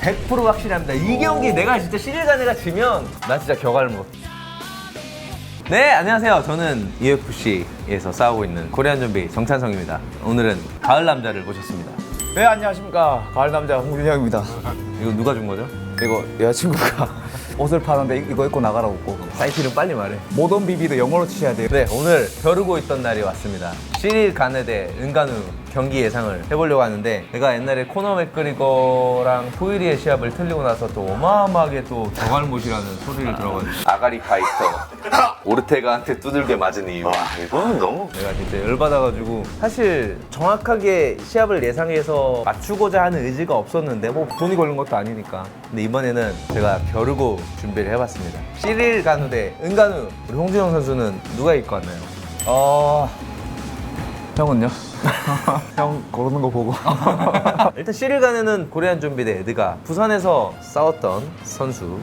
100% 확실합니다. 이 경기 내가 진짜 시릴가네가 지면 나 진짜 격알못. 네, 안녕하세요. 저는 UFC에서 싸우고 있는 코리안 좀비 정찬성입니다. 오늘은 가을 남자를 모셨습니다. 네, 안녕하십니까. 가을 남자 홍준영입니다. 이거 누가 준 거죠? 이거 여자친구가 옷을 파는데 이거 입고 나가라고 했고. 사이트 이름 빨리 말해. 모던 비비도 영어로 치셔야 돼요. 네, 오늘 벼르고 있던 날이 왔습니다. 시릴가네 대 은간우 경기 예상을 해보려고 하는데, 내가 옛날에 코너 맥그리거랑 포이리의 시합을 틀리고 나서 또 어마어마하게 또 격알못이라는 소리를 들어가지고 아가리 파이터 오르테가한테 두들겨 맞은 이유. 이거는 너무 내가 진짜 열받아가지고, 사실 정확하게 시합을 예상해서 맞추고자 하는 의지가 없었는데 뭐 돈이 걸린 것도 아니니까. 근데 이번에는 제가 벼르고 준비를 해봤습니다. 시릴가누 대 은간우. 우리 홍준영 선수는 누가 입고 왔나요? 형은요? 형 고르는 거 보고. 일단 시릴가누는 코리안 좀비 대 에드가 부산에서 싸웠던 선수.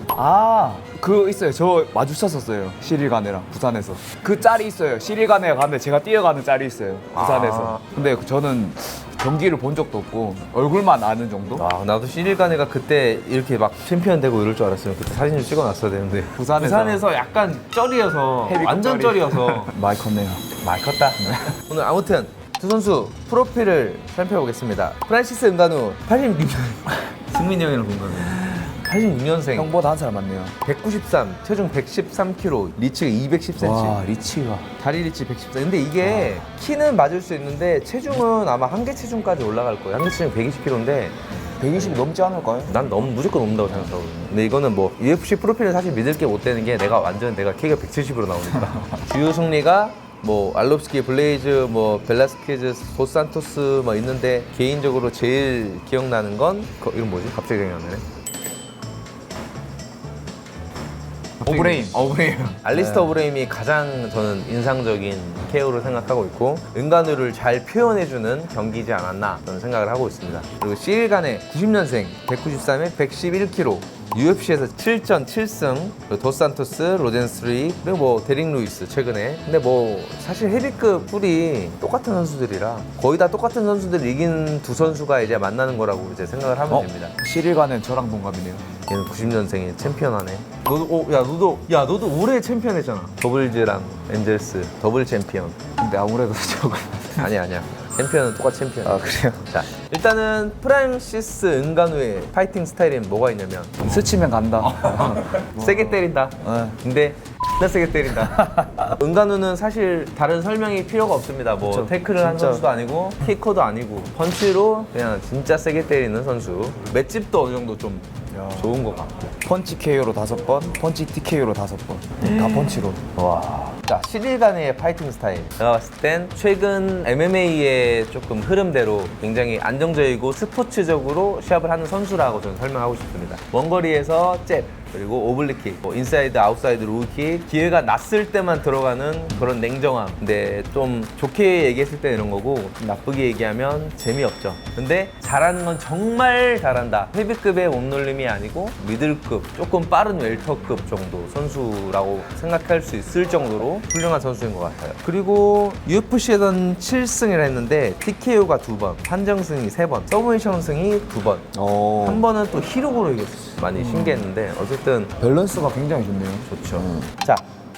그거 있어요. 저 마주쳤었어요. 시릴가네랑 부산에서. 그 짤이 있어요. 시릴가네 가는데 제가 뛰어가는 짤이 있어요. 부산에서. 근데 저는 경기를 본 적도 없고 얼굴만 아는 정도? 나도 시릴가네가 그때 이렇게 막 챔피언 되고 이럴 줄 알았으면 그때 사진 좀 찍어놨어야 되는데 부산에서 약간 쩔이어서 헤비급 완전 쩔이. 쩔이어서 많이 컸네요. 많이 컸다. 오늘 아무튼 두 선수 프로필을 살펴보겠습니다. 프란시스 은간우 86년 승민이 형이랑 동갑이에요. 86년생 형보다 한 살 많네요. 193, 체중 113kg, 리치가 210cm. 와, 리치가. 다리 리치 114. 근데 이게 키는 맞을 수 있는데 체중은 아마 한계 체중까지 올라갈 거예요. 한계 체중 120kg인데 120이 넘지 않을까요? 난 너무 무조건 넘는다고 생각하거든요. 근데 이거는 뭐 UFC 프로필을 사실 믿을 게 못 되는 게 내가 키가 170으로 나오니까. 주요 승리가 뭐 알롭스키, 블레이즈, 뭐 벨라스케즈, 도산토스 뭐 있는데 개인적으로 제일 기억나는 건 이건 뭐지? 갑자기 생각이 안 나네. 오브레임. 알리스터 오브레임이 가장 저는 인상적인 KO를 생각하고 있고, 은간우를 잘 표현해주는 경기이지 않았나 저는 생각을 하고 있습니다. 그리고 시릴가네 90년생 193에 111kg, UFC에서 7전 7승, 도산토스, 로젠스트리, 그리고 뭐 데릭 루이스 최근에. 근데 뭐 사실 헤비급 뿔이 똑같은 선수들이라 거의 다 똑같은 선수들 이긴 두 선수가 이제 만나는 거라고 이제 생각을 하면 됩니다. 시릴가네는 저랑 동갑이네요. 얘는 90년생이 챔피언하네. 너도 올해 챔피언 했잖아. 더블즈랑 엔젤스 더블 챔피언. 근데 아무래도 저거. 아니야. 챔피언은 똑같이 챔피언. 아, 그래요? 자, 일단은 프란시스 은간우의 파이팅 스타일이 뭐가 있냐면 스치면 간다. 세게 때린다. 네. 근데 나 세게 때린다. 은간우는 사실 다른 설명이 필요가 없습니다. 뭐 그쵸. 태클을 한 진짜. 선수도 아니고 키커도 아니고 펀치로 그냥 진짜 세게 때리는 선수. 맷집도 어느 정도 좀 좋은 것 같고. 펀치 KO로 5번, 펀치 TKO로 5번. 다 펀치로. 와. 자, 시릴가네의 파이팅 스타일. 제가 봤을 땐 최근 MMA의 조금 흐름대로 굉장히 안정적이고 스포츠적으로 시합을 하는 선수라고 저는 설명하고 싶습니다. 먼 거리에서 잽, 그리고 오블리킥, 뭐 인사이드, 아웃사이드, 로우킥, 기회가 났을 때만 들어가는 그런 냉정함. 근데 좀 좋게 얘기했을 때 이런 거고, 좀 나쁘게 얘기하면 재미없죠. 근데 잘하는 건 정말 잘한다. 헤비급의 몸놀림이 아니고 미들급, 조금 빠른 웰터급 정도 선수라고 생각할 수 있을 정도로 훌륭한 선수인 것 같아요. 그리고 UFC에선 7승을 했는데 TKO가 2번, 판정승이 3번, 서브미션 승이 2번. 한 번은 또 히로고로 이겼어요. 많이 신기했는데 어쨌든 밸런스가 굉장히 좋네요. 좋죠. 자,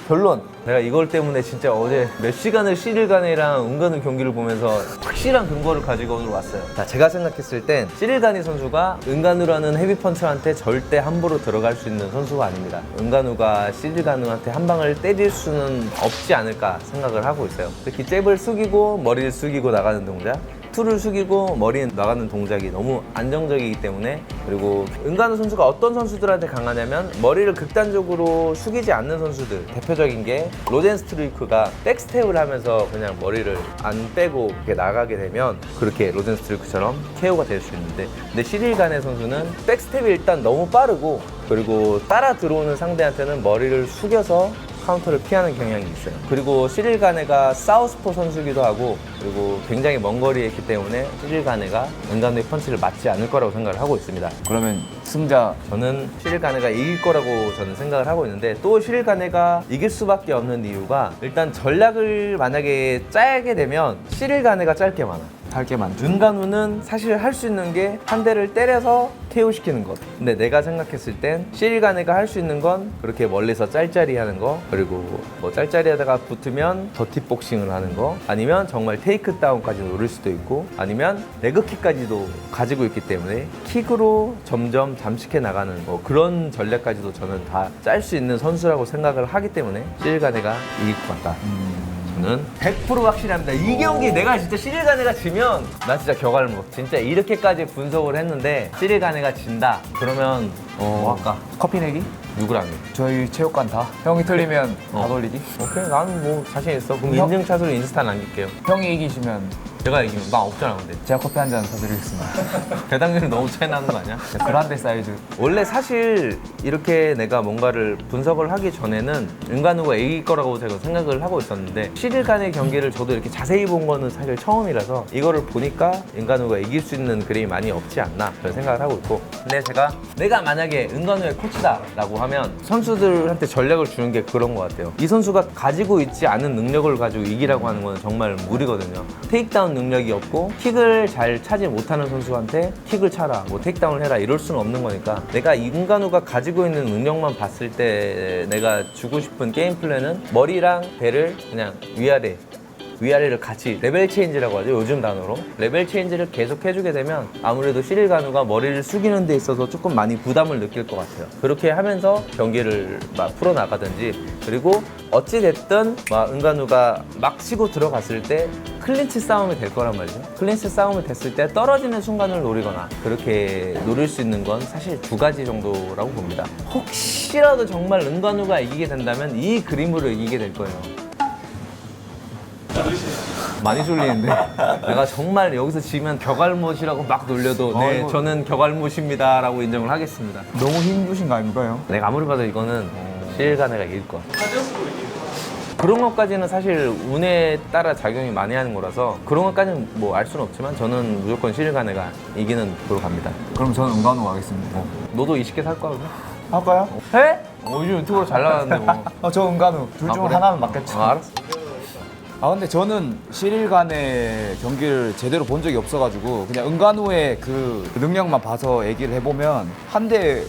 결론. 내가 이걸 때문에 진짜 어제 몇 시간을 시릴가네랑 은간우 경기를 보면서 확실한 근거를 가지고 오늘 왔어요. 자, 제가 생각했을 땐 시릴가네 선수가 은간우라는 헤비펀처한테 절대 함부로 들어갈 수 있는 선수가 아닙니다. 은간우가 시릴가네한테 한 방을 때릴 수는 없지 않을까 생각을 하고 있어요. 특히 잽을 숙이고 머리를 숙이고 나가는 동작, 투를 숙이고 머리에 나가는 동작이 너무 안정적이기 때문에. 그리고 은간우 선수가 어떤 선수들한테 강하냐면 머리를 극단적으로 숙이지 않는 선수들, 대표적인 게 로젠스트루이크가 백스텝을 하면서 그냥 머리를 안 빼고 이렇게 나가게 되면 그렇게 로젠스트루이크처럼 KO가 될 수 있는데, 근데 시릴가네 선수는 백스텝이 일단 너무 빠르고, 그리고 따라 들어오는 상대한테는 머리를 숙여서 카운터를 피하는 경향이 있어요. 그리고 시릴가네가 사우스포 선수이기도 하고, 그리고 굉장히 먼 거리에 있기 때문에 시릴가네가 은간우의 펀치를 맞지 않을 거라고 생각을 하고 있습니다. 그러면 승자. 저는 시릴가네가 이길 거라고 저는 생각을 하고 있는데, 또 시릴가네가 이길 수밖에 없는 이유가, 일단 전략을 만약에 짜게 되면 시릴가네가 짤 게 많아. 할 게 많죠. 은간우는 사실 할 수 있는 게 한 대를 때려서 KO 시키는 것. 근데 내가 생각했을 땐 시릴가네가 할 수 있는 건 그렇게 멀리서 짤짤이 하는 거, 그리고 뭐 짤짤이 하다가 붙으면 더티복싱을 하는 거, 아니면 정말 테이크다운까지 노릴 수도 있고, 아니면 레그킥까지도 가지고 있기 때문에 킥으로 점점 잠식해 나가는 뭐 그런 전략까지도 저는 다 짤 수 있는 선수라고 생각을 하기 때문에 시릴가네가 이길 것 같다. 저는 100% 확실합니다. 이 경기 내가 진짜 시릴가네가 지면 나 진짜 격알모. 진짜 이렇게까지 분석을 했는데 시릴가네가 진다. 그러면 뭐 할까? 커피 내기? 누구랑 해? 저희 체육관 다. 형이 틀리면 다 돌리기. 오케이, 나는 뭐 자신 있어. 그럼 형- 인증샷으로 인스타 남길게요. 형이 이기시면 제가 이기면 나 없잖아 근데. 제가 커피 한 잔 사드리겠습니다. 배당률이 너무 차이 나는 거 아니야? 그란데 사이즈. 원래 사실 이렇게 내가 뭔가를 분석을 하기 전에는 은간우가 이길 거라고 제가 생각을 하고 있었는데 시릴간의 경기를 저도 이렇게 자세히 본 거는 사실 처음이라서 이거를 보니까 은간우가 이길 수 있는 그림이 많이 없지 않나 그런 생각을 하고 있고, 근데 내가 만약에 은간우의 코치다라고 하면 선수들한테 전략을 주는 게 그런 것 같아요. 이 선수가 가지고 있지 않은 능력을 가지고 이기라고 하는 건 정말 무리거든요. 테이크다운 능력이 없고 킥을 잘 차지 못하는 선수한테 킥을 차라, 뭐 테이크다운을 해라 이럴 수는 없는 거니까 내가 이 은간우가 가지고 있는 능력만 봤을 때 내가 주고 싶은 게임 플랜은 머리랑 배를 그냥 위아래를 같이 레벨 체인지라고 하죠. 요즘 단어로 레벨 체인지를 계속 해주게 되면 아무래도 시릴가누가 머리를 숙이는 데 있어서 조금 많이 부담을 느낄 것 같아요. 그렇게 하면서 경기를 막 풀어나가든지, 그리고 어찌됐든 막 은간우가 막 치고 들어갔을 때 클린치 싸움이 될 거란 말이죠. 클린치 싸움이 됐을 때 떨어지는 순간을 노리거나 그렇게 노릴 수 있는 건 사실 두 가지 정도라고 봅니다. 혹시라도 정말 은간우가 이기게 된다면 이 그림으로 이기게 될 거예요. 많이 졸리는데 내가 정말 여기서 지면 격알못이라고 막 놀려도 네, 이거- 저는 격알못입니다 라고 인정을 하겠습니다. 너무 힘드신 거 아닙니까, 형? 내가 아무리 봐도 이거는 시릴가네가 이길 것 같아. 그런 것까지는 사실 운에 따라 작용이 많이 하는 거라서 그런 것까지는 뭐 알 수는 없지만 저는 무조건 시릴가네가 이기는 쪽으로 갑니다. 그럼 저는 은간우 가겠습니다. 너도 20개 살 거야 그러면? 할까요? 해? 요즘 유튜브로 잘 나가는데 뭐. 저 은간우. 둘 중 그래? 하나는 맞겠죠. 알았어. 근데 저는 시릴간의 경기를 제대로 본 적이 없어가지고 그냥 은간우의 그 능력만 봐서 얘기를 해보면 한 대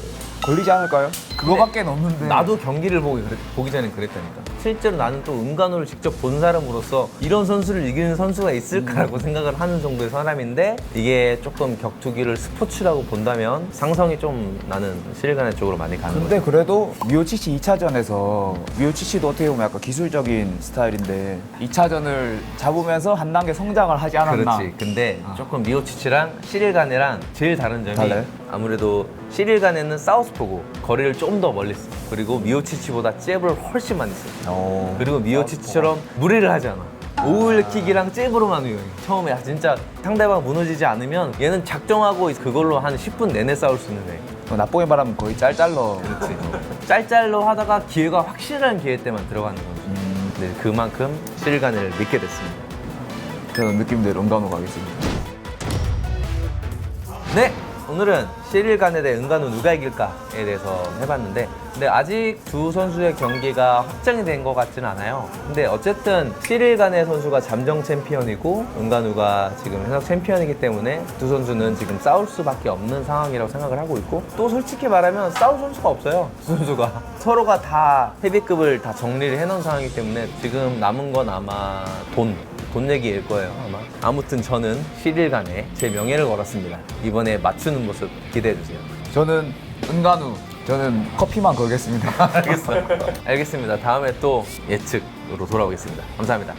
걸리지 않을까요? 그거밖에 없는데. 나도 경기를 보기 전에 그랬다니까. 실제로 나는 또 은간우를 직접 본 사람으로서 이런 선수를 이기는 선수가 있을까라고 생각을 하는 정도의 사람인데, 이게 조금 격투기를 스포츠라고 본다면 상성이 좀 나는 시릴가네 쪽으로 많이 가는 거예요. 근데 그래도 미오치치 2차전에서 미오치치도 어떻게 보면 약간 기술적인 스타일인데 2차전을 잡으면서 한 단계 성장을 하지 않았나. 그렇지. 근데 조금 미오치치랑 시릴가네랑 제일 다른 점이 달라요? 아무래도 시릴가네는 사우스포고 거리를 좀 더 멀리 써. 그리고 미오치치보다 잽을 훨씬 많이 써. 그리고 미오치치처럼 무리를 하지 않아. 오일킥이랑 잽으로만 이용해. 처음에 진짜 상대방 무너지지 않으면 얘는 작정하고 그걸로 한 10분 내내 싸울 수 있는 애. 나쁘게 말하면 거의 짤짤러. 그렇지. 짤짤로 하다가 기회가 확실한 기회 때만 들어가는 거지. 네, 그만큼 시릴가네를 믿게 됐습니다. 저는 느낌대로 은간우 가겠습니다. 네! 오늘은 시릴가네 대 은간우 누가 이길까에 대해서 해봤는데, 근데 아직 두 선수의 경기가 확정이 된 것 같지는 않아요. 근데 어쨌든 시릴가네 선수가 잠정 챔피언이고 은간우가 지금 현역 챔피언이기 때문에 두 선수는 지금 싸울 수밖에 없는 상황이라고 생각을 하고 있고, 또 솔직히 말하면 싸울 선수가 없어요. 두 선수가 서로가 다 헤비급을 다 정리를 해놓은 상황이기 때문에 지금 남은 건 아마 돈 얘기일 거예요 아마. 아무튼 저는 시릴가네에 제 명예를 걸었습니다. 이번에 맞추는 모습 기대해주세요. 저는 은간우. 저는 커피만 걸겠습니다. 알겠습니다. 다음에 또 예측으로 돌아오겠습니다. 감사합니다.